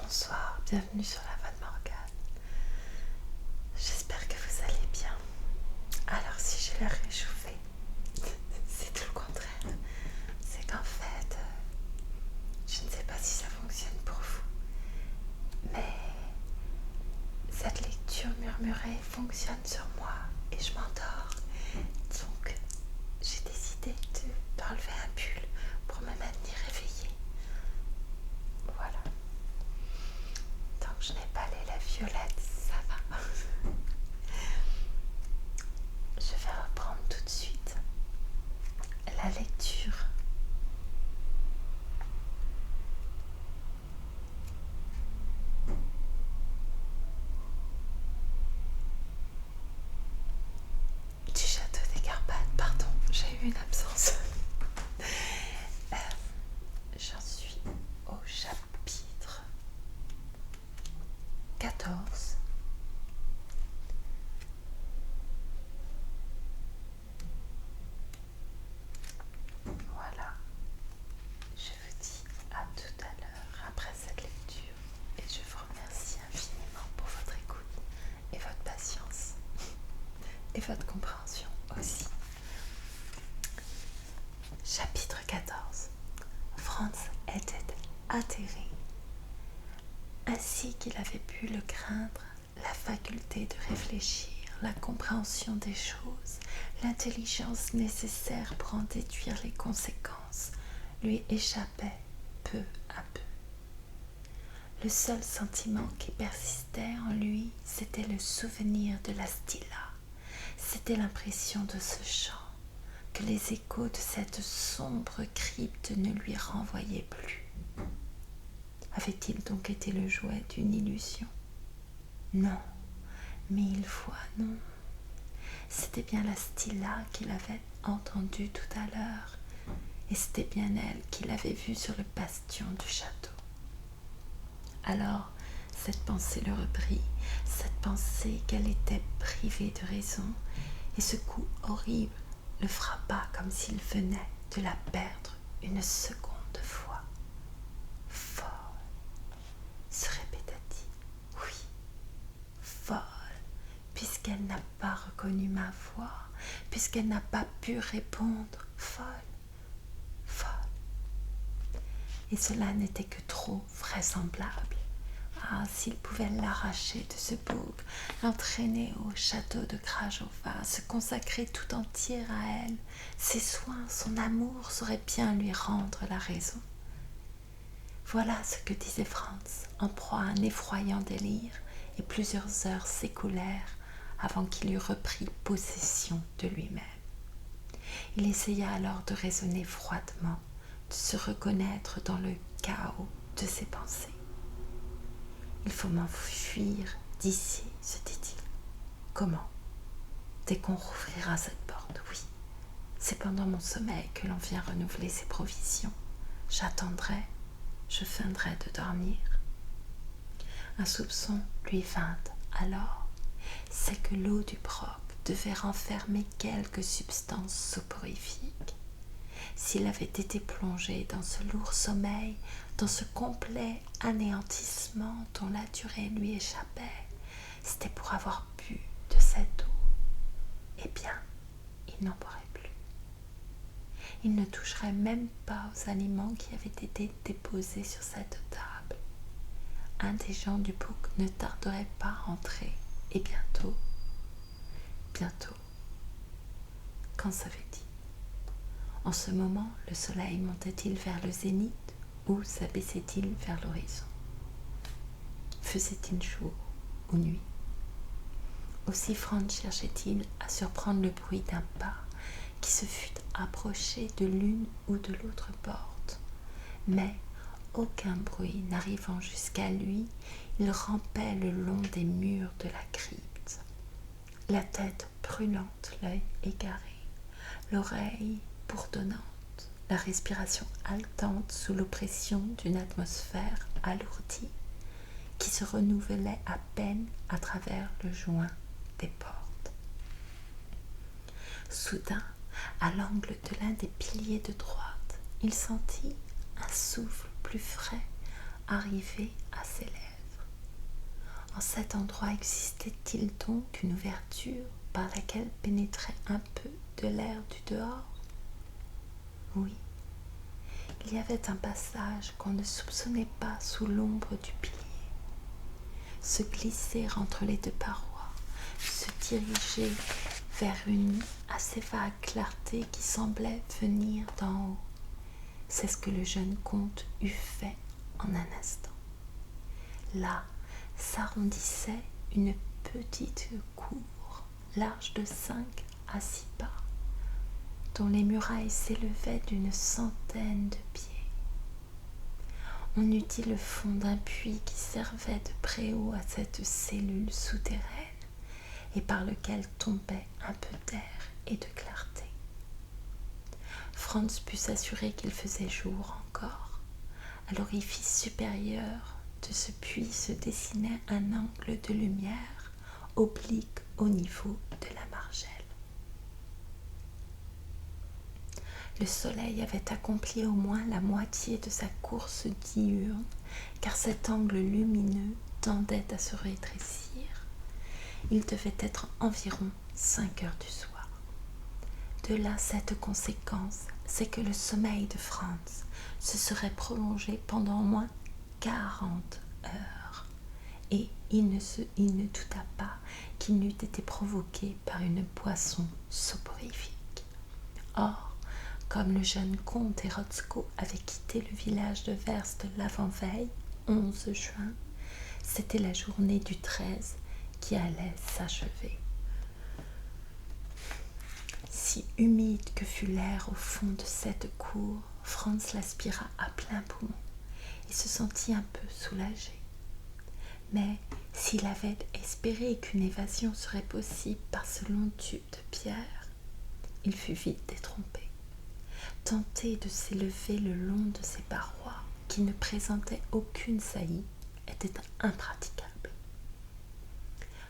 Bonsoir, bienvenue sur la Voix de Morgane. J'espère que vous allez bien. Alors si j'ai l'air réchauffée, c'est tout le contraire. C'est qu'en fait, je ne sais pas si ça fonctionne pour vous, mais cette lecture murmurée fonctionne sur moi et je m'endors. Donc j'ai décidé d'enlever un pull pour me maintenir éveillée. Voilà. Tant que je n'ai pas les lèvres violettes, ça va. Je vais reprendre tout de suite la lecture. Du château des Carpates, pardon, j'ai eu une absence. J'en suis au chapitre 14. Voilà, je vous dis à tout à l'heure après cette lecture et je vous remercie infiniment pour votre écoute et votre patience et votre compréhension aussi. Chapitre 14. Franz était atterré. Ainsi qu'il avait pu le craindre, la faculté de réfléchir, la compréhension des choses, l'intelligence nécessaire pour en déduire les conséquences lui échappaient peu à peu. Le seul sentiment qui persistait en lui, c'était le souvenir de la Stilla, c'était l'impression de ce chant, que les échos de cette sombre crypte ne lui renvoyaient plus. Avait-il donc été le jouet d'une illusion? Non, 1000 fois non. C'était bien la Stilla qu'il avait entendue tout à l'heure, et c'était bien elle qu'il avait vue sur le bastion du château. Alors, cette pensée le reprit, cette pensée qu'elle était privée de raison, et ce coup horrible le frappa comme s'il venait de la perdre une seconde fois. Folle, se répéta-t-il. Oui, folle, puisqu'elle n'a pas reconnu ma voix, puisqu'elle n'a pas pu répondre. Folle, folle. Et cela n'était que trop vraisemblable. Ah, s'il pouvait l'arracher de ce bougre, l'entraîner au château de Krajova, se consacrer tout entier à elle, ses soins, son amour sauraient bien lui rendre la raison. Voilà ce que disait Franz, en proie à un effroyant délire, et plusieurs heures s'écoulèrent avant qu'il eût repris possession de lui-même. Il essaya alors de raisonner froidement, de se reconnaître dans le chaos de ses pensées. Il faut m'enfuir d'ici, se dit-il. Comment? Dès qu'on rouvrira cette porte, oui. C'est pendant mon sommeil que l'on vient renouveler ses provisions. J'attendrai, je feindrai de dormir. Un soupçon lui vint alors, c'est que l'eau du broc devait renfermer quelque substance soporifique. S'il avait été plongé dans ce lourd sommeil, dans ce complet anéantissement dont la durée lui échappait, c'était pour avoir bu de cette eau. Eh bien, il n'en boirait plus. Il ne toucherait même pas aux aliments qui avaient été déposés sur cette table. Un des gens du bouc ne tarderait pas à entrer, et bientôt, qu'en savait-il? En ce moment, le soleil montait-il vers le zénith ou s'abaissait-il vers l'horizon? Faisait-il jour ou nuit? Aussi Franz cherchait-il à surprendre le bruit d'un pas qui se fût approché de l'une ou de l'autre porte. Mais, aucun bruit n'arrivant jusqu'à lui, il rampait le long des murs de la crypte, la tête brûlante, l'œil égaré, l'oreille bourdonnante, la respiration haletante sous l'oppression d'une atmosphère alourdie qui se renouvelait à peine à travers le joint des portes. Soudain, à l'angle de l'un des piliers de droite, il sentit un souffle plus frais, arriver à ses lèvres. En cet endroit existait-il donc une ouverture par laquelle pénétrait un peu de l'air du dehors? Oui, il y avait un passage qu'on ne soupçonnait pas sous l'ombre du pilier. Se glisser entre les deux parois, se diriger vers une assez vague clarté qui semblait venir d'en haut. C'est ce que le jeune comte eût fait en un instant. Là s'arrondissait une petite cour, large de 5 à 6 pas, dont les murailles s'élevaient d'une centaine de pieds. On eût dit le fond d'un puits qui servait de préau à cette cellule souterraine et par lequel tombait un peu d'air et de clarté. Franz put s'assurer qu'il faisait jour encore. À l'orifice supérieur de ce puits se dessinait un angle de lumière oblique au niveau de la margelle. Le soleil avait accompli au moins la moitié de sa course diurne, car cet angle lumineux tendait à se rétrécir. Il devait être environ 5 heures du soir. De là cette conséquence, c'est que le sommeil de Franz se serait prolongé pendant au moins 40 heures, et il ne douta pas qu'il n'eût été provoqué par une boisson soporifique. Or, comme le jeune comte et Rotzko avaient quitté le village de Werst l'avant-veille, 11 juin, c'était la journée du 13 qui allait s'achever. Si humide que fut l'air au fond de cette cour, Franz l'aspira à plein poumon et se sentit un peu soulagé. Mais s'il avait espéré qu'une évasion serait possible par ce long tube de pierre, il fut vite détrompé. Tenter de s'élever le long de ces parois qui ne présentaient aucune saillie était impraticable.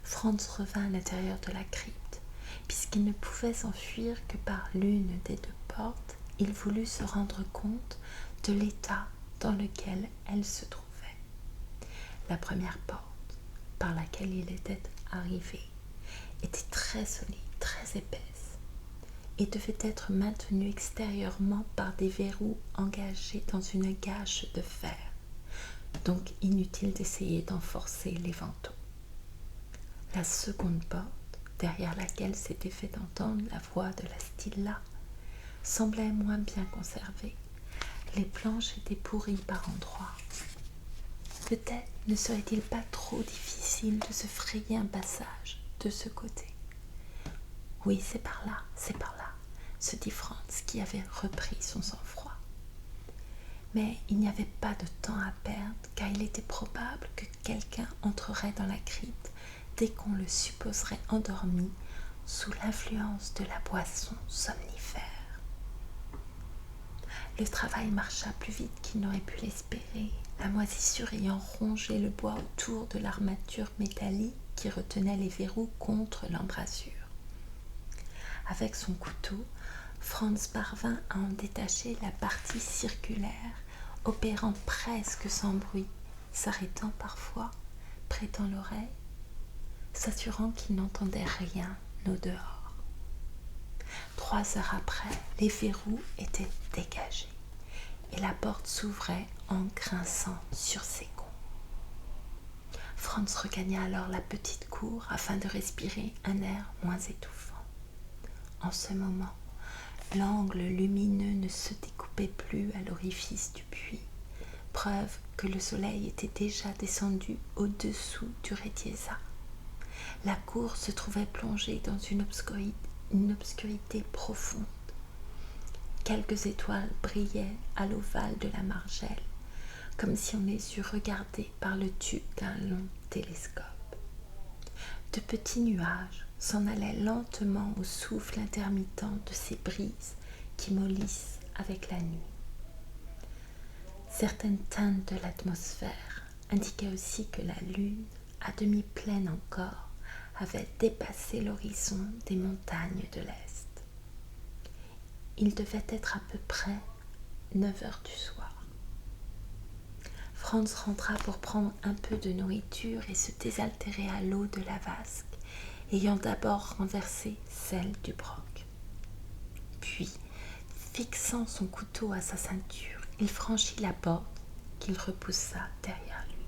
Franz revint à l'intérieur de la crypte. Puisqu'il ne pouvait s'enfuir que par l'une des deux portes, il voulut se rendre compte de l'état dans lequel elle se trouvait. La première porte, par laquelle il était arrivé, était très solide, très épaisse, et devait être maintenue extérieurement par des verrous engagés dans une gâche de fer, donc inutile d'essayer d'en forcer les vantaux. La seconde porte, derrière laquelle s'était fait entendre la voix de la Stilla, semblait moins bien conservée. Les planches étaient pourries par endroits. Peut-être ne serait-il pas trop difficile de se frayer un passage de ce côté. Oui, c'est par là, se dit Franz qui avait repris son sang-froid. Mais il n'y avait pas de temps à perdre, car il était probable que quelqu'un entrerait dans la crypte dès qu'on le supposerait endormi sous l'influence de la boisson somnifère. Le travail marcha plus vite qu'il n'aurait pu l'espérer, la moisissure ayant rongé le bois autour de l'armature métallique qui retenait les verrous contre l'embrasure. Avec son couteau, Franz parvint à en détacher la partie circulaire, opérant presque sans bruit, s'arrêtant parfois, prêtant l'oreille, s'assurant qu'il n'entendait rien au dehors. 3 heures après, les verrous étaient dégagés et la porte s'ouvrait en grinçant sur ses gonds. Franz regagna alors la petite cour afin de respirer un air moins étouffant. En ce moment, l'angle lumineux ne se découpait plus à l'orifice du puits, preuve que le soleil était déjà descendu au-dessous du Retiesa. La cour se trouvait plongée dans une obscurité profonde. Quelques étoiles brillaient à l'ovale de la margelle, comme si on les eût regardées par le tube d'un long télescope. De petits nuages s'en allaient lentement au souffle intermittent de ces brises qui mollissent avec la nuit. Certaines teintes de l'atmosphère indiquaient aussi que la lune, à demi pleine encore, avait dépassé l'horizon des montagnes de l'Est. Il devait être à peu près 9 heures du soir. Franz rentra pour prendre un peu de nourriture et se désaltérer à l'eau de la vasque, ayant d'abord renversé celle du broc. Puis, fixant son couteau à sa ceinture, il franchit la porte qu'il repoussa derrière lui.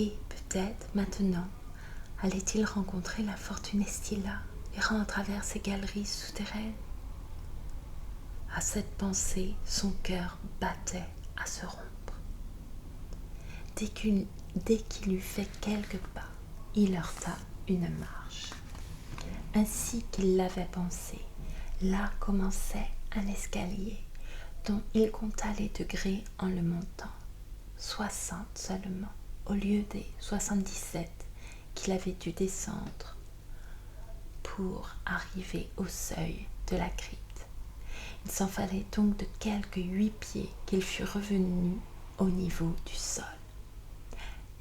Et peut-être maintenant allait-il rencontrer l'infortuné Stilla errant à travers ces galeries souterraines. À cette pensée, son cœur battait à se rompre. Dès qu'il eut fait quelques pas, il heurta une marche. Ainsi qu'il l'avait pensé, là commençait un escalier dont il compta les degrés en le montant, 60 seulement, au lieu des 77 qu'il avait dû descendre pour arriver au seuil de la crypte. Il s'en fallait donc de quelques 8 pieds qu'il fût revenu au niveau du sol.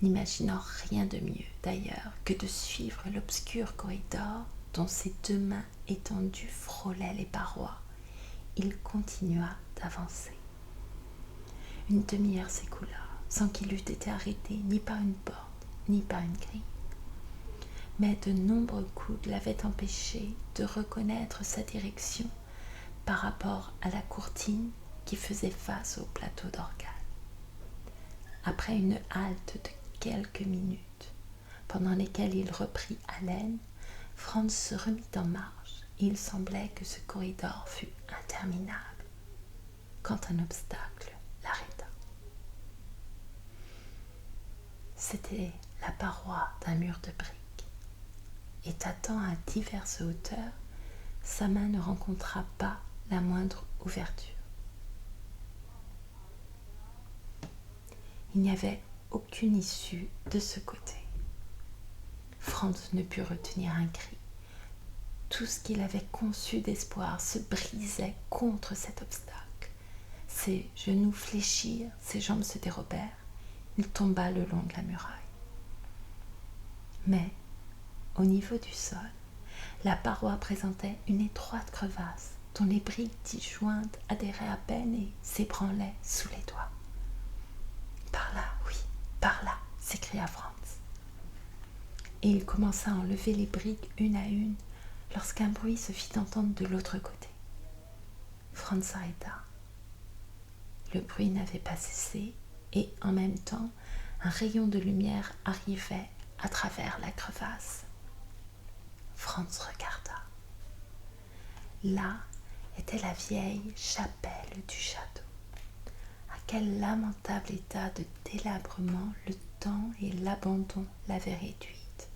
N'imaginant rien de mieux d'ailleurs que de suivre l'obscur corridor dont ses 2 mains étendues frôlaient les parois, il continua d'avancer. Une demi-heure s'écoula sans qu'il eût été arrêté ni par une porte ni par une grille. Mais de nombreux coudes l'avaient empêché de reconnaître sa direction par rapport à la courtine qui faisait face au plateau d'organe. Après une halte de quelques minutes, pendant lesquelles il reprit haleine, Franz se remit en marche et il semblait que ce corridor fût interminable, quand un obstacle l'arrêta. C'était la paroi d'un mur de briques, et tâtant à diverses hauteurs, sa main ne rencontra pas la moindre ouverture. Il n'y avait aucune issue de ce côté. Franz ne put retenir un cri. Tout ce qu'il avait conçu d'espoir se brisait contre cet obstacle. Ses genoux fléchirent, ses jambes se dérobèrent. Il tomba le long de la muraille. Mais, au niveau du sol, la paroi présentait une étroite crevasse dont les briques disjointes adhéraient à peine et s'ébranlaient sous les doigts. « Par là, oui, par là !» s'écria Franz. Et il commença à enlever les briques une à une lorsqu'un bruit se fit entendre de l'autre côté. Franz s'arrêta. Le bruit n'avait pas cessé et, en même temps, un rayon de lumière arrivait à travers la crevasse. Franz regarda. Là était la vieille chapelle du château. À quel lamentable état de délabrement le temps et l'abandon l'avaient réduite.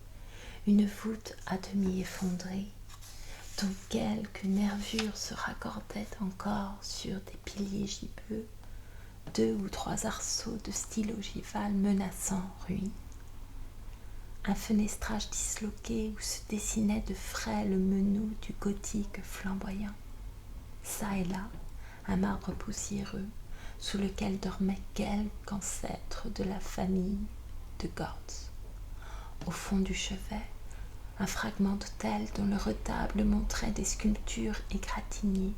Une voûte à demi effondrée, dont quelques nervures se raccordaient encore sur des piliers gibbeux, 2 ou 3 arceaux de style ogival menaçant ruine. Un fenestrage disloqué où se dessinaient de frêles meneaux du gothique flamboyant. Ça et là, un marbre poussiéreux sous lequel dormait quelque ancêtre de la famille de Gortz. Au fond du chevet, un fragment d'autel dont le retable montrait des sculptures égratignées,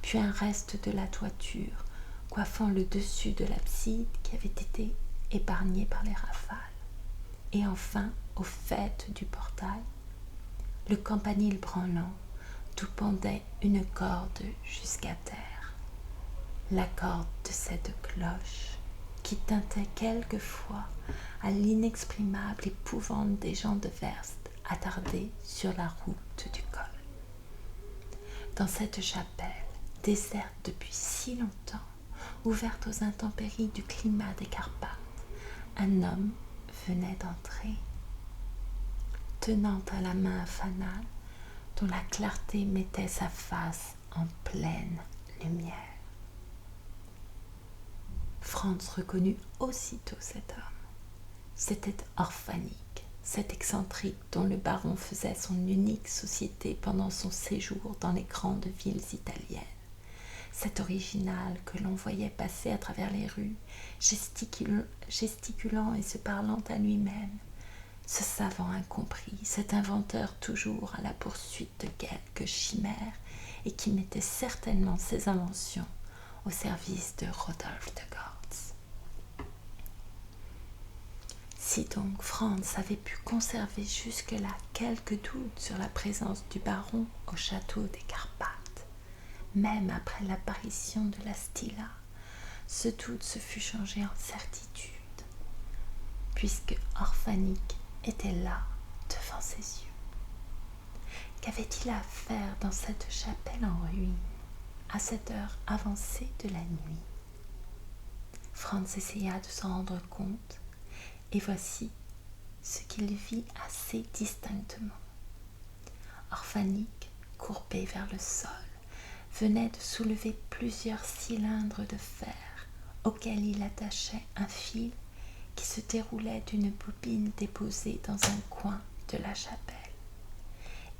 puis un reste de la toiture coiffant le dessus de l'abside qui avait été épargné par les rafales. Et enfin, au faîte du portail, le campanile branlant, d'où pendait une corde jusqu'à terre. La corde de cette cloche qui tintait quelquefois à l'inexprimable épouvante des gens de Werst attardés sur la route du col. Dans cette chapelle, déserte depuis si longtemps, ouverte aux intempéries du climat des Carpates, un homme venait d'entrer, tenant à la main un fanal dont la clarté mettait sa face en pleine lumière. Franz reconnut aussitôt cet homme. C'était Orphanik, cet excentrique dont le baron faisait son unique société pendant son séjour dans les grandes villes italiennes. Cet original que l'on voyait passer à travers les rues, gesticulant et se parlant à lui-même, ce savant incompris, cet inventeur toujours à la poursuite de quelques chimères et qui mettait certainement ses inventions au service de Rodolphe de Gortz. Si donc Franz avait pu conserver jusque-là quelques doutes sur la présence du baron au château des Carpates, même après l'apparition de la Stilla, ce doute se fut changé en certitude, puisque Orphanik était là, devant ses yeux. Qu'avait-il à faire dans cette chapelle en ruine, à cette heure avancée de la nuit? Franz essaya de s'en rendre compte, et voici ce qu'il vit assez distinctement. Orphanik, courbé vers le sol, venait de soulever plusieurs cylindres de fer auxquels il attachait un fil qui se déroulait d'une bobine déposée dans un coin de la chapelle.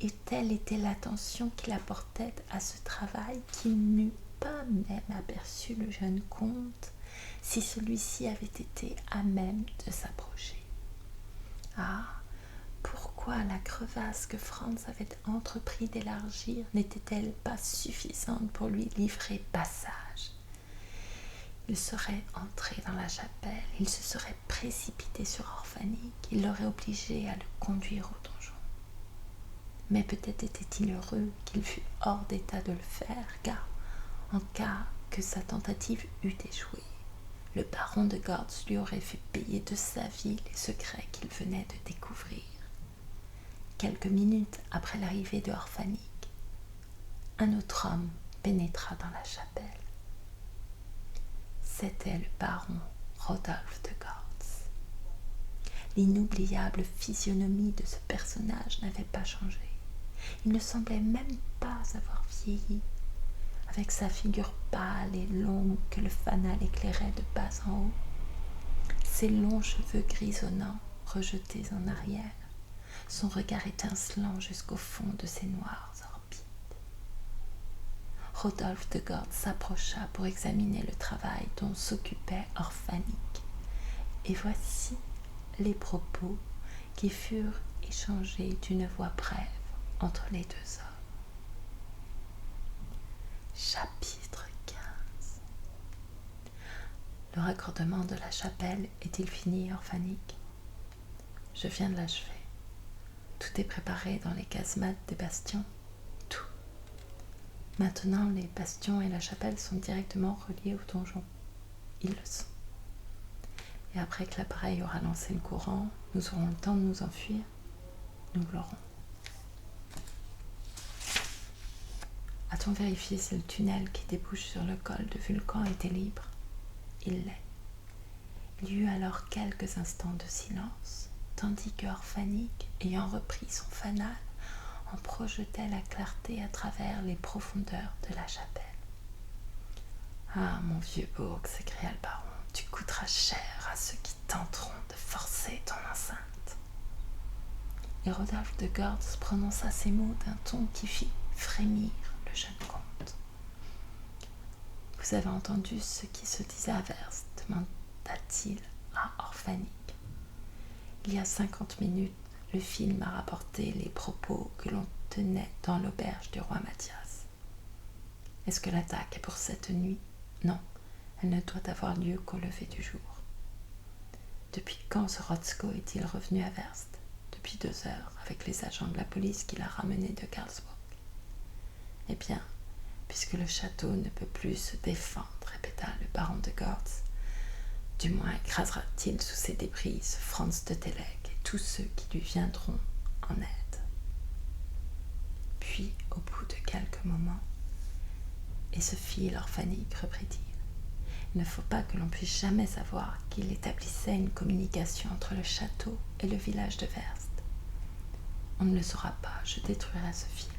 Et telle était l'attention qu'il apportait à ce travail qu'il n'eût pas même aperçu le jeune comte si celui-ci avait été à même de s'approcher. Ah, pourquoi la crevasse que Franz avait entrepris d'élargir n'était-elle pas suffisante pour lui livrer passage? Il serait entré dans la chapelle, il se serait précipité sur Orphanik, il l'aurait obligé à le conduire au donjon. Mais peut-être était-il heureux qu'il fût hors d'état de le faire, car en cas que sa tentative eût échoué, le baron de Gortz lui aurait fait payer de sa vie les secrets qu'il venait de découvrir. Quelques minutes après l'arrivée de Orphanik, un autre homme pénétra dans la chapelle. C'était le baron Rodolphe de Gortz. L'inoubliable physionomie de ce personnage n'avait pas changé. Il ne semblait même pas avoir vieilli, avec sa figure pâle et longue que le fanal éclairait de bas en haut, ses longs cheveux grisonnants rejetés en arrière, son regard étincelant jusqu'au fond de ses noires orbites. Rodolphe de Gortz s'approcha pour examiner le travail dont s'occupait Orphanik, et voici les propos qui furent échangés d'une voix brève entre les deux hommes. Chapitre 15. Le raccordement de la chapelle est-il fini, Orphanik? Je viens de l'achever. Tout est préparé dans les casemates des bastions. Tout. Maintenant, les bastions et la chapelle sont directement reliés au donjon. Ils le sont. Et après que l'appareil aura lancé le courant, nous aurons le temps de nous enfuir. Nous l'aurons. A-t-on vérifié si le tunnel qui débouche sur le col de Vulcan était libre? Il l'est. Il y eut alors quelques instants de silence, tandis que Orphanik, ayant repris son fanal, en projetait la clarté à travers les profondeurs de la chapelle. « Ah, mon vieux bourg, s'écria le baron, tu coûteras cher à ceux qui tenteront de forcer ton enceinte. » Et Rodolphe de Gortz prononça ces mots d'un ton qui fit frémir le jeune comte. « Vous avez entendu ce qui se disait à Verse, demanda-t-il à Orphanik. Il y a 50 minutes, le fil m'a rapporté les propos que l'on tenait dans l'auberge du roi Mathias. Est-ce que l'attaque est pour cette nuit? Non, elle ne doit avoir lieu qu'au lever du jour. Depuis quand ce Rotzko est-il revenu à Verst? Depuis 2 heures, avec les agents de la police qui l'a ramené de Karlsburg. Eh bien, puisque le château ne peut plus se défendre, répéta le baron de Gortz, du moins écrasera-t-il sous ses débris ce Franz de Télek et tous ceux qui lui viendront en aide. Puis, au bout de quelques moments, et ce fil Orphanik, reprit-il, il ne faut pas que l'on puisse jamais savoir qu'il établissait une communication entre le château et le village de Verst. On ne le saura pas, je détruirai ce fil.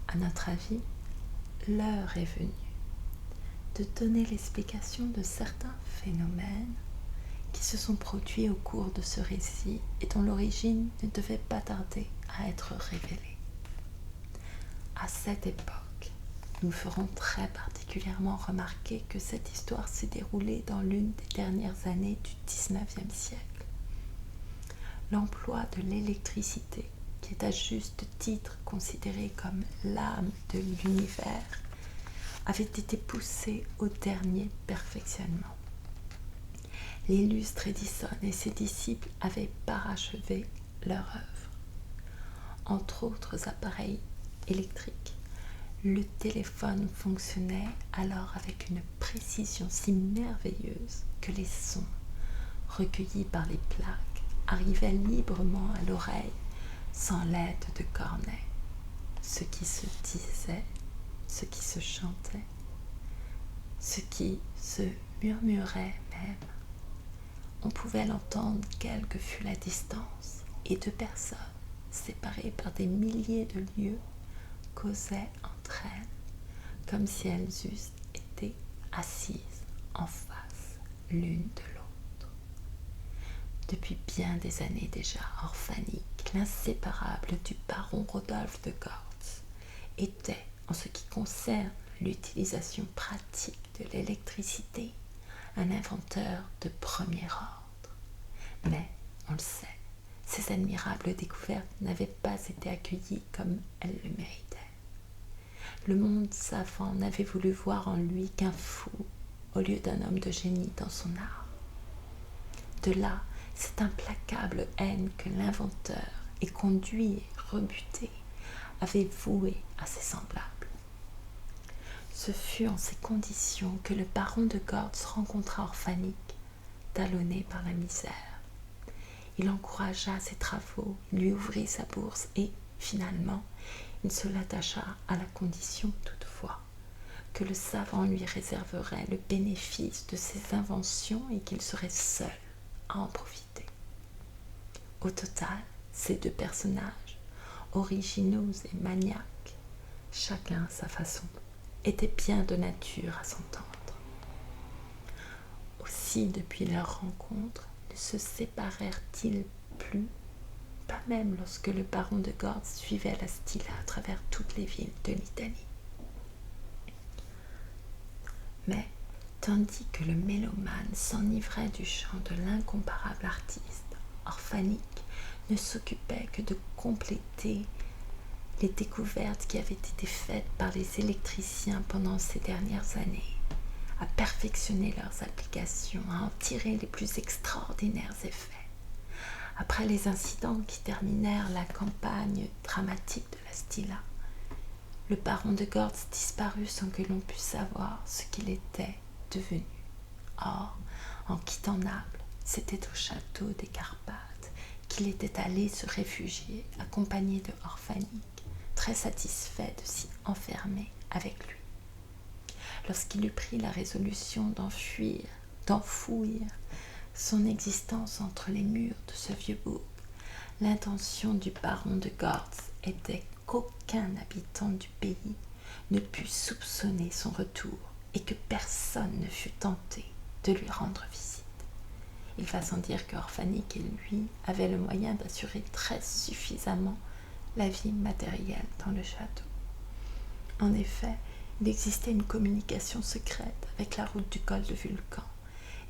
À notre avis, l'heure est venue de donner l'explication de certains phénomènes qui se sont produits au cours de ce récit et dont l'origine ne devait pas tarder à être révélée. À cette époque, nous ferons très particulièrement remarquer que cette histoire s'est déroulée dans l'une des dernières années du XIXe siècle. L'emploi de l'électricité, qui est à juste titre considéré comme l'âme de l'univers, avait été poussé au dernier perfectionnement. l'illustre Edison et ses disciples avaient parachevé leur œuvre. Entre autres appareils électriques, le téléphone fonctionnait alors avec une précision si merveilleuse que les sons recueillis par les plaques arrivaient librement à l'oreille sans l'aide de cornets. Ce qui se disait, ce qui se chantait, ce qui se murmurait même, on pouvait l'entendre quelle que fût la distance, et deux personnes, séparées par des milliers de lieues, causaient entre elles, comme si elles eussent été assises en face l'une de l'autre. Depuis bien des années déjà, Orphanik, l'inséparable du baron Rodolphe de Gortz, était, en ce qui concerne l'utilisation pratique de l'électricité, un inventeur de premier ordre. Mais, on le sait, ces admirables découvertes n'avaient pas été accueillies comme elles le méritaient. Le monde savant n'avait voulu voir en lui qu'un fou au lieu d'un homme de génie dans son art. De là, cette implacable haine que l'inventeur, éconduit et rebuté, avait vouée à ses semblables. Ce fut en ces conditions que le baron de Gortz rencontra Orphanik, talonné par la misère. Il encouragea ses travaux, lui ouvrit sa bourse et, finalement, il se l'attacha à la condition toutefois que le savant lui réserverait le bénéfice de ses inventions et qu'il serait seul à en profiter. Au total, ces deux personnages, originaux et maniaques, chacun à sa façon, étaient bien de nature à s'entendre. Aussi, depuis leur rencontre, ne se séparèrent-ils plus, pas même lorsque le baron de Gortz suivait la Stilla à travers toutes les villes de l'Italie. Mais, tandis que le mélomane s'enivrait du chant de l'incomparable artiste, Orphanik ne s'occupait que de compléter les découvertes qui avaient été faites par les électriciens pendant ces dernières années, à perfectionner leurs applications, à en tirer les plus extraordinaires effets. Après les incidents qui terminèrent la campagne dramatique de la Stilla, le baron de Gortz disparut sans que l'on pût savoir ce qu'il était devenu. Or, en quittant Naples, c'était au château des Carpathes qu'il était allé se réfugier, accompagné de Orphanik, très satisfait de s'y enfermer avec lui. Lorsqu'il eut pris la résolution d'enfouir son existence entre les murs de ce vieux bourg, l'intention du baron de Gortz était qu'aucun habitant du pays ne pût soupçonner son retour et que personne ne fût tenté de lui rendre visite. Il va sans dire qu'Orphanik et lui avaient le moyen d'assurer très suffisamment la vie matérielle dans le château. En effet, il existait une communication secrète avec la route du col de Vulcan,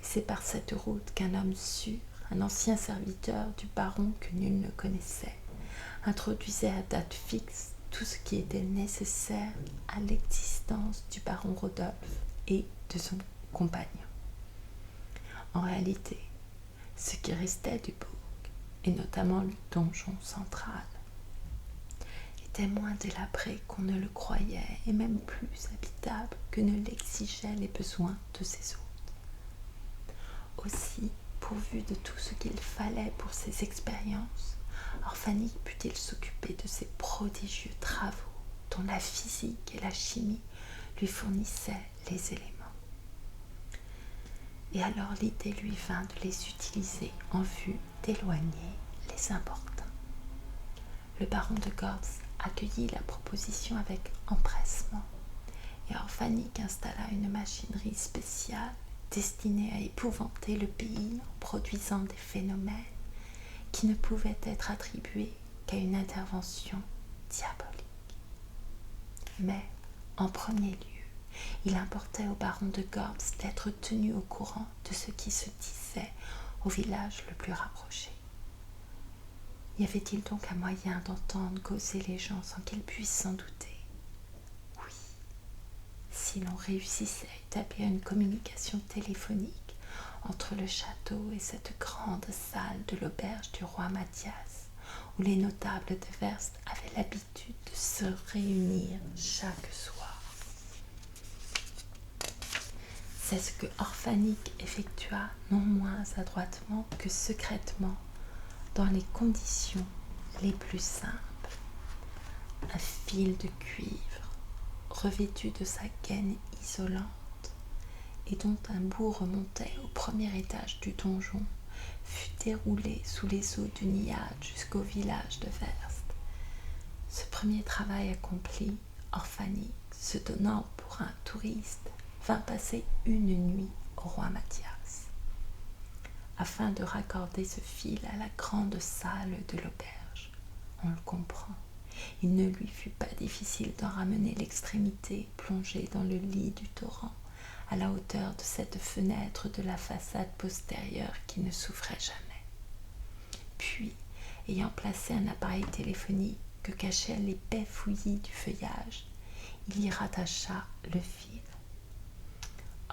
et c'est par cette route qu'un homme sûr, un ancien serviteur du baron que nul ne connaissait, introduisait à date fixe tout ce qui était nécessaire à l'existence du baron Rodolphe et de son compagnon. En réalité, ce qui restait du bourg, et notamment le donjon central, était moins délabré qu'on ne le croyait et même plus habitable que ne l'exigeaient les besoins de ses hôtes. Aussi, pourvu de tout ce qu'il fallait pour ses expériences, Orphanik put-il s'occuper de ces prodigieux travaux dont la physique et la chimie lui fournissaient les éléments. Et alors l'idée lui vint de les utiliser en vue d'éloigner les importuns. Le baron de Gortz accueillit la proposition avec empressement, et Orphanik installa une machinerie spéciale destinée à épouvanter le pays en produisant des phénomènes qui ne pouvaient être attribués qu'à une intervention diabolique. Mais, en premier lieu, il importait au baron de Gortz d'être tenu au courant de ce qui se disait au village le plus rapproché. Y avait-il donc un moyen d'entendre causer les gens sans qu'ils puissent s'en douter? Oui, si l'on réussissait à établir une communication téléphonique entre le château et cette grande salle de l'auberge du roi Mathias, où les notables de Werst avaient l'habitude de se réunir chaque soir. C'est ce que Orphanik effectua non moins adroitement que secrètement, dans les conditions les plus simples. Un fil de cuivre, revêtu de sa gaine isolante, et dont un bout remontait au premier étage du donjon, fut déroulé sous les eaux du Niad jusqu'au village de Werst. Ce premier travail accompli, Orphanik, se donnant pour un touriste, vint passer une nuit au roi Mathias, afin de raccorder ce fil à la grande salle de l'auberge. On le comprend. Il ne lui fut pas difficile d'en ramener l'extrémité plongée dans le lit du torrent, à la hauteur de cette fenêtre de la façade postérieure qui ne s'ouvrait jamais. Puis, ayant placé un appareil téléphonique que cachait l'épais fouillis du feuillage, il y rattacha le fil.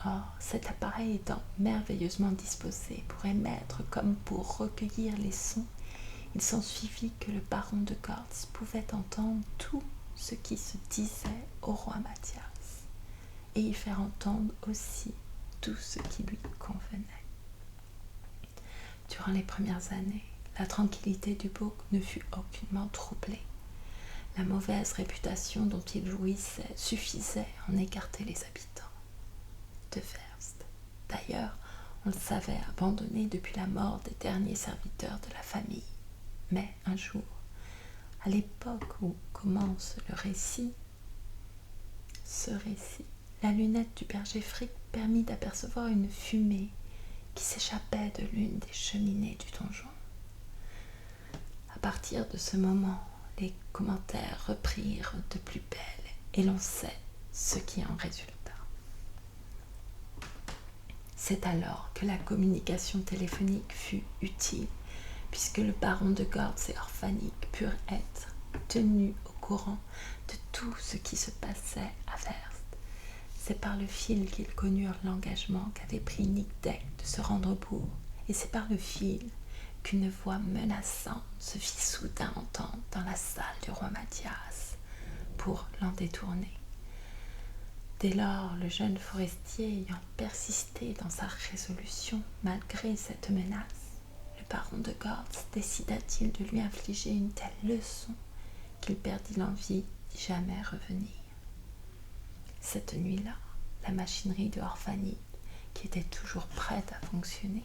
Or, cet appareil étant merveilleusement disposé pour émettre comme pour recueillir les sons, il s'ensuivit que le baron de Gortz pouvait entendre tout ce qui se disait au roi Mathias, et y faire entendre aussi tout ce qui lui convenait. Durant les premières années, la tranquillité du bourg ne fut aucunement troublée. La mauvaise réputation dont il jouissait suffisait à en écarter les habitants de Werst. D'ailleurs, on le savait abandonné depuis la mort des derniers serviteurs de la famille. Mais un jour, à l'époque où commence ce récit, la lunette du berger Frick permit d'apercevoir une fumée qui s'échappait de l'une des cheminées du donjon. À partir de ce moment, les commentaires reprirent de plus belle et l'on sait ce qui en résulta. C'est alors que la communication téléphonique fut utile, puisque le baron de Gortz et Orphanik purent être tenus au courant de tout ce qui se passait à Werst. C'est par le fil qu'ils connurent l'engagement qu'avait pris Nickdeck de se rendre au bourg, et c'est par le fil qu'une voix menaçante se fit soudain entendre dans la salle du roi Mathias pour l'en détourner. Dès lors, le jeune forestier ayant persisté dans sa résolution malgré cette menace, le baron de Gortz décida-t-il de lui infliger une telle leçon qu'il perdit l'envie d'y jamais revenir. Cette nuit-là, la machinerie de Orphanik, qui était toujours prête à fonctionner,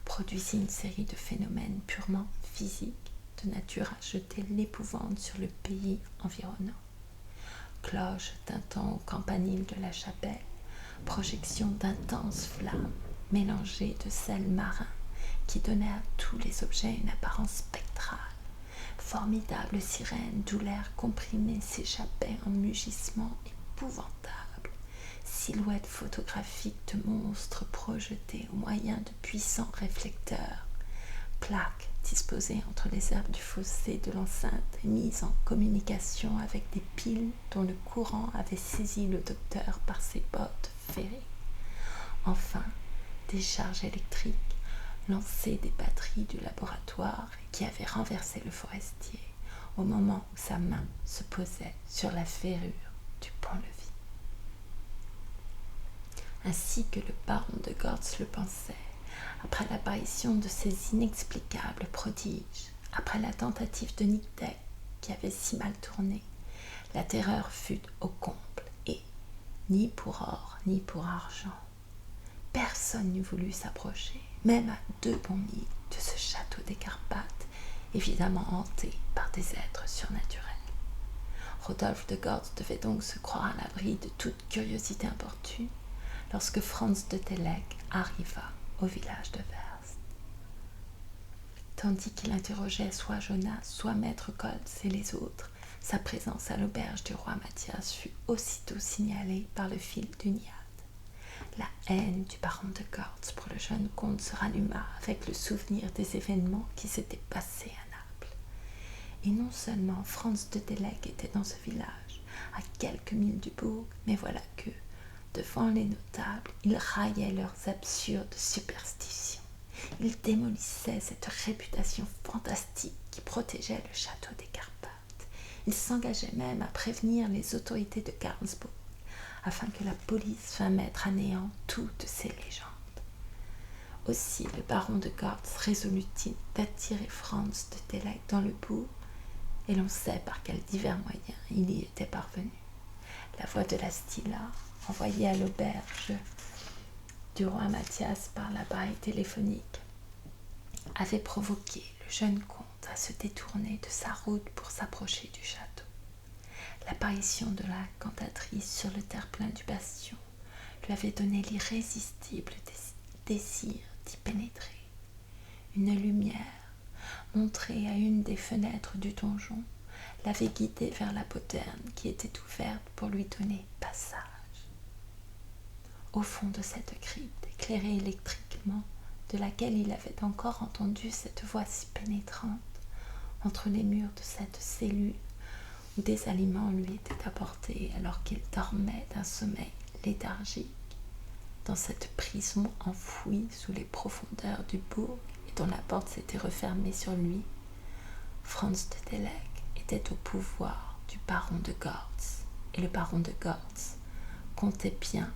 produisit une série de phénomènes purement physiques de nature à jeter l'épouvante sur le pays environnant. Cloches tintant au campanile de la chapelle, projection d'intenses flammes mélangées de sel marin qui donnaient à tous les objets une apparence spectrale. Formidable sirène d'où l'air comprimé s'échappait en mugissements épouvantables, silhouettes photographiques de monstres projetés au moyen de puissants réflecteurs, plaques disposées entre les herbes du fossé de l'enceinte et mises en communication avec des piles dont le courant avait saisi le docteur par ses bottes ferrées. Enfin, des charges électriques lancées des batteries du laboratoire qui avaient renversé le forestier au moment où sa main se posait sur la ferrure du pont-levis. Ainsi que le baron de Gortz le pensait, après l'apparition de ces inexplicables prodiges, après la tentative de Nickdeck qui avait si mal tourné, la terreur fut au comble et, ni pour or ni pour argent, personne n'eût voulu s'approcher, même à 2 bons milles de ce château des Carpates, évidemment hanté par des êtres surnaturels. Rodolphe de Gortz devait donc se croire à l'abri de toute curiosité importune lorsque Franz de Télek arriva au village de Werst. Tandis qu'il interrogeait soit Jonas, soit maître Koltz et les autres, sa présence à l'auberge du roi Mathias fut aussitôt signalée par le fil du Niad. La haine du baron de Gortz pour le jeune comte se ralluma avec le souvenir des événements qui s'étaient passés à Naples. Et non seulement Franz de Télek était dans ce village, à quelques milles du bourg, mais voilà que, devant les notables, il raillait leurs absurdes superstitions. Il démolissait cette réputation fantastique qui protégeait le château des Carpathes. Il s'engageait même à prévenir les autorités de Karlsbourg, afin que la police vînt mettre à néant toutes ces légendes. Aussi le baron de Gortz résolut-il d'attirer Franz de Télek dans le bourg, et l'on sait par quels divers moyens il y était parvenu. La voix de la Stilla, envoyée à l'auberge du roi Mathias par l'appareil téléphonique, avait provoqué le jeune comte à se détourner de sa route pour s'approcher du château. L'apparition de la cantatrice sur le terre-plein du bastion lui avait donné l'irrésistible désir d'y pénétrer. Une lumière, montrée à une des fenêtres du donjon, l'avait guidé vers la poterne qui était ouverte pour lui donner passage. Au fond de cette crypte, éclairée électriquement, de laquelle il avait encore entendu cette voix si pénétrante, entre les murs de cette cellule où des aliments lui étaient apportés alors qu'il dormait d'un sommeil léthargique, dans cette prison enfouie sous les profondeurs du bourg et dont la porte s'était refermée sur lui, Franz de Télek était au pouvoir du baron de Gortz, et le baron de Gortz comptait bien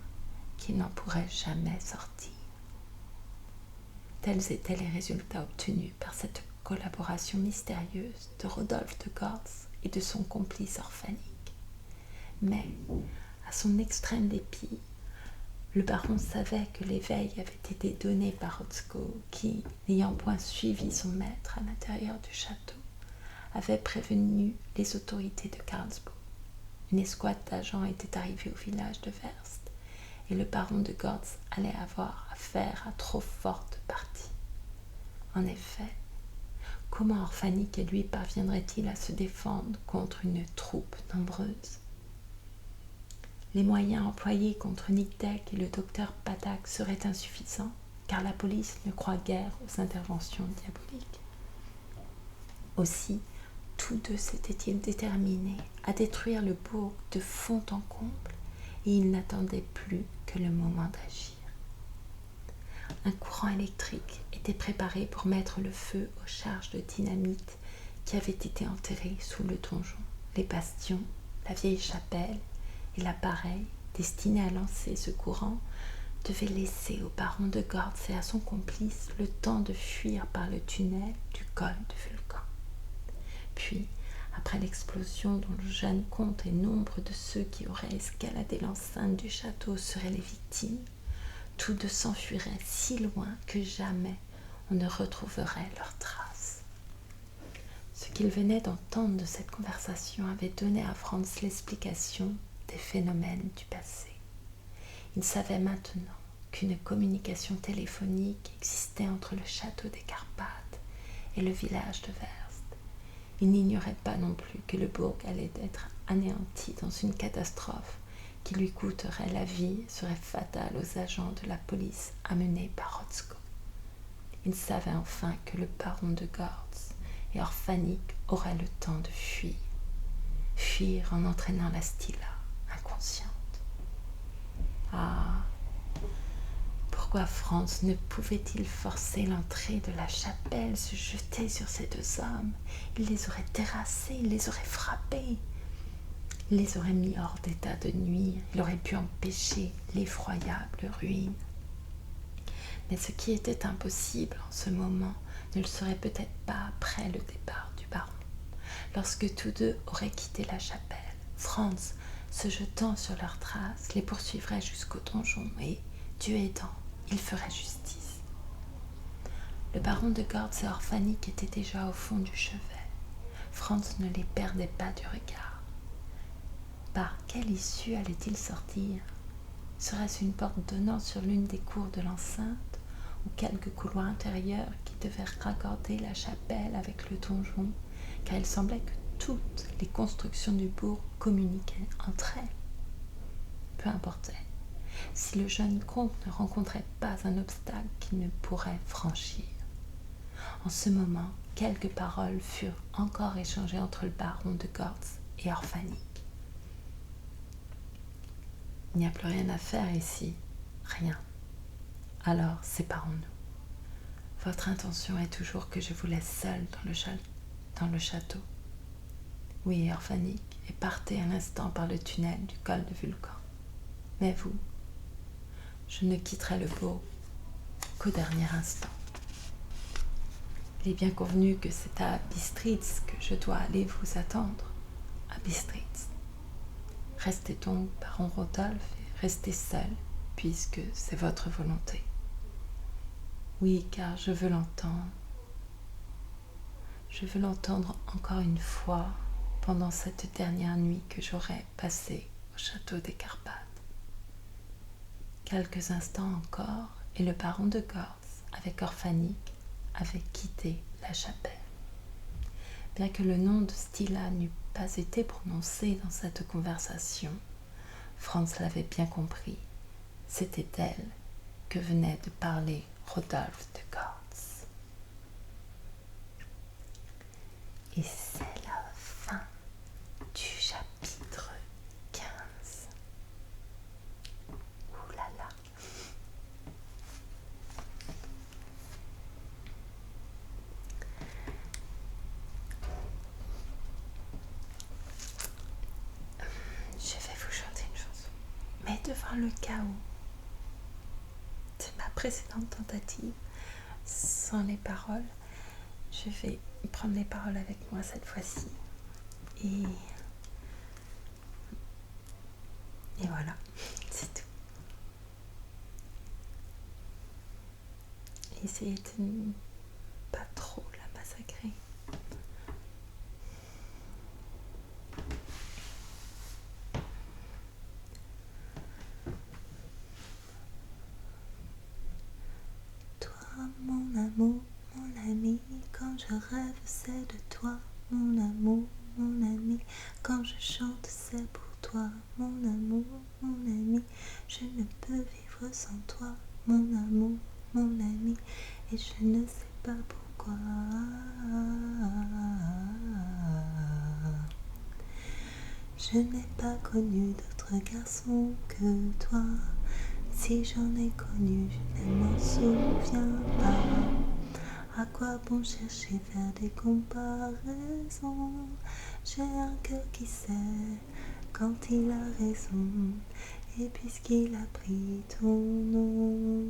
qu'il n'en pourrait jamais sortir. Tels étaient les résultats obtenus par cette collaboration mystérieuse de Rodolphe de Gortz et de son complice orphanique. Mais, à son extrême dépit, le baron savait que l'éveil avait été donné par Rotzko, qui, n'ayant point suivi son maître à l'intérieur du château, avait prévenu les autorités de Karlsbourg. Une escouade d'agents était arrivée au village de Werst, et le baron de Gortz allait avoir affaire à trop forte partie. En effet, comment Orphanik et lui parviendraient-ils à se défendre contre une troupe nombreuse? Les moyens employés contre Nikdek et le docteur Patak seraient insuffisants, car la police ne croit guère aux interventions diaboliques. Aussi, tous deux s'étaient-ils déterminés à détruire le bourg de fond en comble, et ils n'attendaient plus que le moment d'agir. Un courant électrique était préparé pour mettre le feu aux charges de dynamite qui avaient été enterrées sous le donjon, les bastions, la vieille chapelle et l'appareil destiné à lancer ce courant devait laisser au baron de Gortz et à son complice le temps de fuir par le tunnel du col de Vulcan. Puis, après l'explosion dont le jeune comte et nombre de ceux qui auraient escaladé l'enceinte du château seraient les victimes, tous deux s'enfuiraient si loin que jamais on ne retrouverait leurs traces. Ce qu'il venait d'entendre de cette conversation avait donné à Franz l'explication des phénomènes du passé. Il savait maintenant qu'une communication téléphonique existait entre le château des Carpathes et le village de Werst. Il n'ignorait pas non plus que le bourg allait être anéanti dans une catastrophe qui lui coûterait la vie et serait fatale aux agents de la police amenés par Rotzko. Il savait enfin que le baron de Gortz et Orphanik auraient le temps de fuir en entraînant la Stilla, inconsciente. Ah, pourquoi Franz ne pouvait-il forcer l'entrée de la chapelle, se jeter sur ces deux hommes? Il les aurait terrassés, il les aurait frappés. Il les aurait mis hors d'état de nuire, il aurait pu empêcher l'effroyable ruine. Mais ce qui était impossible en ce moment ne le serait peut-être pas après le départ du baron. Lorsque tous deux auraient quitté la chapelle, Franz, se jetant sur leurs traces, les poursuivrait jusqu'au donjon et, Dieu aidant, il ferait justice. Le baron de Gortz et Orphanik étaient déjà au fond du chevet. Franz ne les perdait pas du regard. Par quelle issue allait-il sortir? Serait-ce une porte donnant sur l'une des cours de l'enceinte, ou quelque couloir intérieur qui devait raccorder la chapelle avec le donjon, car il semblait que toutes les constructions du bourg communiquaient entre elles? Peu importait, si le jeune comte ne rencontrait pas un obstacle qu'il ne pourrait franchir. En ce moment, quelques paroles furent encore échangées entre le baron de Gortz et Orphanik. Il n'y a plus rien à faire ici, rien. Alors, séparons-nous. Votre intention est toujours que je vous laisse seul dans le château. Oui, Orphanique, et partez à l'instant par le tunnel du col de Vulcan. Mais vous, je ne quitterai le beau qu'au dernier instant. Il est bien convenu que c'est à Bistritz que je dois aller vous attendre. À Bistritz. Restez donc, baron Rodolphe, et restez seul, puisque c'est votre volonté. Oui, car je veux l'entendre. Je veux l'entendre encore une fois pendant cette dernière nuit que j'aurai passée au château des Carpates. Quelques instants encore, et le baron de Gortz, avec Orphanique, avait quitté la chapelle. Bien que le nom de Stilla n'eût pas été prononcé dans cette conversation, Franz l'avait bien compris. C'était d'elle que venait de parler Rodolphe de Gortz. Et c'est la fin du chapitre 15. Ouh là là. Je vais vous chanter une chanson. Mais devant le chaos de ma précédente tentative, sans les paroles, je vais prendre les paroles avec moi cette fois-ci. Et voilà, c'est tout. Essayez de ne pas trop la massacrer. Toi, mon amour, mon ami, quand je rêve, c'est de toi. Mon amour, mon ami, quand je chante, c'est pour toi. Mon amour, mon ami, je ne peux vivre sans toi. Mon amour, mon ami, et je ne sais pas pourquoi. Je n'ai pas connu d'autre garçon que toi. Si j'en ai connu, je ne m'en souviens pas. À quoi bon chercher faire des comparaisons? J'ai un cœur qui sait quand il a raison, et puisqu'il a pris ton nom.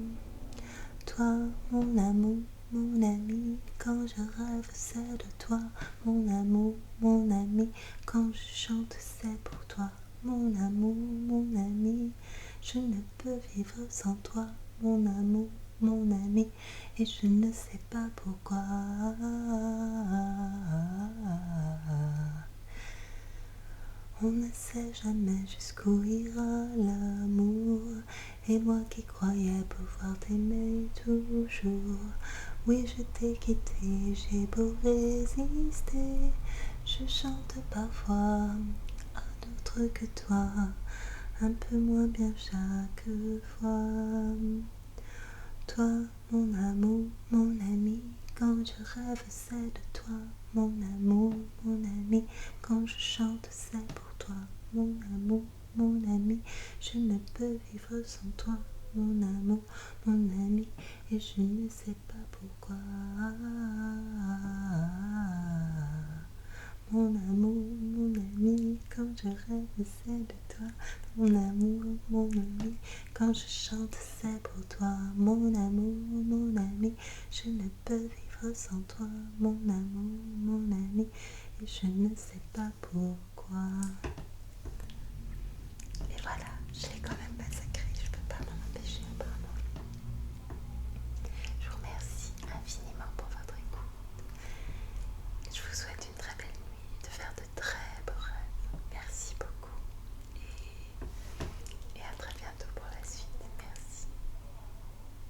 Toi, mon amour, mon ami, quand je rêve, c'est de toi. Mon amour, mon ami, quand je chante, c'est pour toi. Mon amour, mon ami, je ne peux vivre sans toi. Mon amour, mon ami, et je ne sais pas pourquoi. On ne sait jamais jusqu'où ira l'amour, et moi qui croyais pouvoir t'aimer toujours. Oui, je t'ai quitté, j'ai beau résister, je chante parfois à d'autres que toi, un peu moins bien chaque fois. Toi, mon amour, mon ami, quand je rêve, c'est de toi. Mon amour, mon ami, quand je chante, c'est pour toi. Mon amour, mon ami, je ne peux vivre sans toi. Mon amour, mon ami, et je ne sais pas pourquoi. Mon amour, mon ami, quand je rêve, c'est de toi. Mon amour, mon ami, quand je chante, c'est pour toi. Mon amour, mon ami, je ne peux vivre sans toi. Mon amour, mon ami, et je ne sais pas pourquoi.